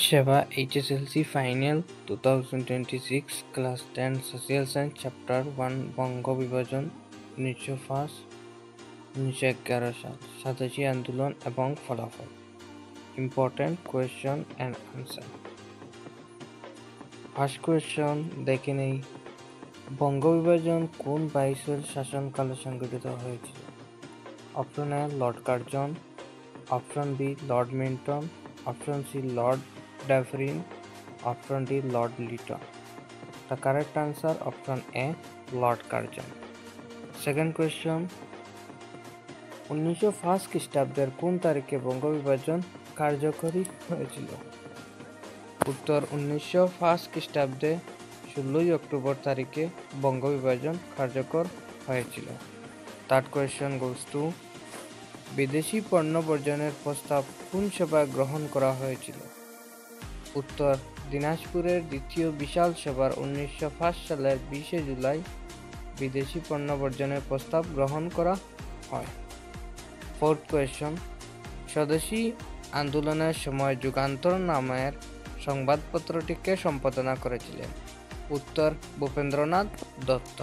Sheva HSLC Final 2026 Class 10 Social Science Chapter 1 বঙ্গ বিভাজন 1911 সাল স্বদেশী আন্দোলন এবং ফলাফল important question and answer. First question দেখে নেই, বঙ্গ বিভাজন কোন ভাইসরয়ের শাসনকালে সংগঠিত হয়েছিল? Option A Lord Curzon, option B Lord Milton, option C Lord Dufferin, option D Lord Lytton. The correct answer option A Lord Curzon. Second question, 1901 খ্রিস্টাব্দের কোন তারিখে বঙ্গ বিভাজন কার্যকরী হয়েছিল? উত্তর 1901 খ্রিস্টাব্দে 16 অক্টোবর তারিখে বঙ্গ বিভাজন কার্যকর হয়েছিল। Third question goes to, বিদেশি পণ্য বর্জনের প্রস্তাব কোন সভায় গ্রহণ করা হয়েছিল? উত্তর দিনাজপুরের দ্বিতীয় বিশাল সভার 1905 সালের 20 জুলাই বিদেশি পণ্য বর্জনের প্রস্তাব গ্রহণ করা হয়। ফোর্থ কোয়েশ্চন, স্বদেশী আন্দোলনের সময় যুগান্তর নামের সংবাদপত্রটিকে সম্পাদনা করেছিলেন? উত্তর ভূপেন্দ্রনাথ দত্ত।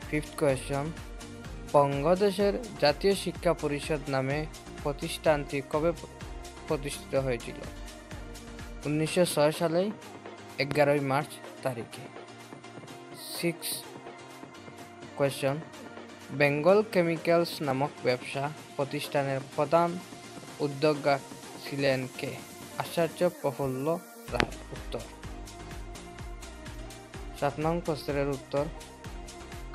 ফিফথ কোয়েশ্চন, বঙ্গদেশের জাতীয় শিক্ষা পরিষদ নামে প্রতিষ্ঠানটি কবে প্রতিষ্ঠিত হয়েছিল? 1906 সালে 11 মার্চ তারিখে। সিক্স কোয়েশ্চন, বেঙ্গল কেমিক্যালস নামক ব্যবসা প্রতিষ্ঠানের প্রধান উদ্যোক্তা ছিলেন কে? আচার্য প্রফুল্ল রায়। উত্তর। 7 নং প্রশ্নের উত্তর,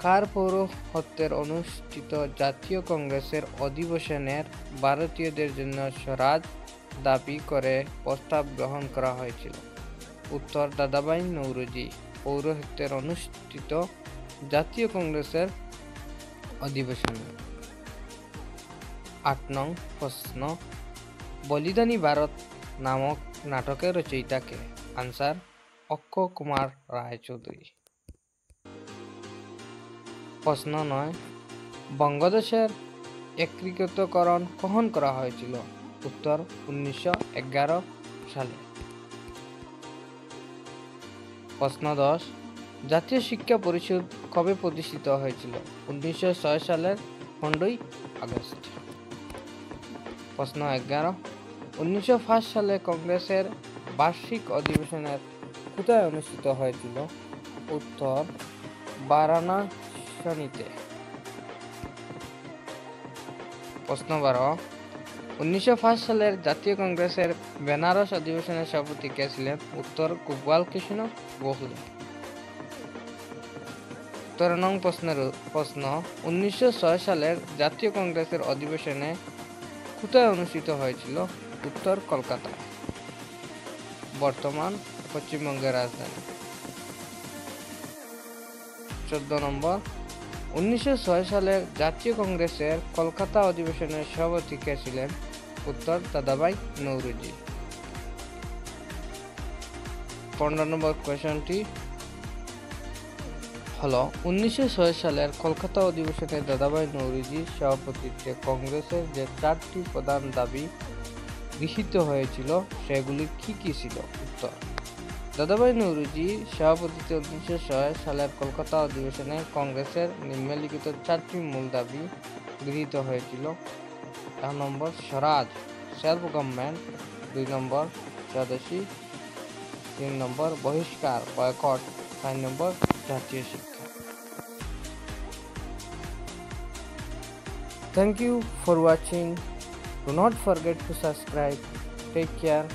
কার পৌরোহিত্যে অনুষ্ঠিত জাতীয় কংগ্রেসের অধিবেশনের ভারতীয়দের জন্য স্বরাজ দাবি করে প্রস্তাব গ্রহণ করা হয়েছিল? উত্তর দাদাভাই নৌরোজি পৌরোহিত্যে অনুষ্ঠিত জাতীয় কংগ্রেসের অধিবেশনে। 8 নং প্রশ্ন, বলিদানী ভারত নামক নাটকের রচয়িতা কে? আনসার অক্ষয় কুমার রায় চৌধুরী। প্রশ্ন 9, বঙ্গদেশের একীকৃতকরণ কখন করা হয়েছিল? উত্তর 1911 সালে। প্রশ্ন 10, জাতীয় শিক্ষা পরিষদ কবে প্রতিষ্ঠিত হয়েছিল? 1906 সালের 15 আগস্ট। প্রশ্ন 11, 1905 সালে কংগ্রেসের বার্ষিক অধিবেশনের কোথায় অনুষ্ঠিত হয়েছিল? উত্তর বারাণসীতে। প্রশ্ন 12, 1905 সালের জাতীয় কংগ্রেসের বেনারস অধিবেশনের সভাপতি কে ছিলেন? উত্তর গোপাল কৃষ্ণ গোখলে। 13 নং প্রশ্ন, 1906 সালের জাতীয় কংগ্রেসের অধিবেশনে কোথায় অনুষ্ঠিত হয়েছিল? উত্তর কলকাতা, বর্তমান পশ্চিমবঙ্গের রাজধানী। 14 নম্বর, 1906 সালের জাতীয় কংগ্রেসের কলকাতা অধিবেশনের সভাপতি কে ছিলেন? উত্তর দাদাভাই নৌরোজি। 15 নম্বর কোয়েশ্চনটি হলো, 1906 সালের কলকাতা অধিবেশনে দাদাভাই নৌরোজির সভাপতিত্বে কংগ্রেসের যে 4টি প্রধান দাবি গৃহীত হয়েছিল সেগুলি কি কি ছিল? উত্তর দাদাভাই নৌরোজির সভাপতিত্বে 1906 সালের কলকাতা অধিবেশনে কংগ্রেসের নিম্নলিখিত 4টি মূল দাবি গৃহীত হয়েছিল। 1 নম্বর স্বরাজ সেলফ গভর্নমেন্ট, 2 নম্বর স্বদেশী, 3 নম্বর বহিষ্কার বয়কট, 4 নম্বর জাতীয় শিক্ষা। Thank you for watching. Do not forget to subscribe. Take care.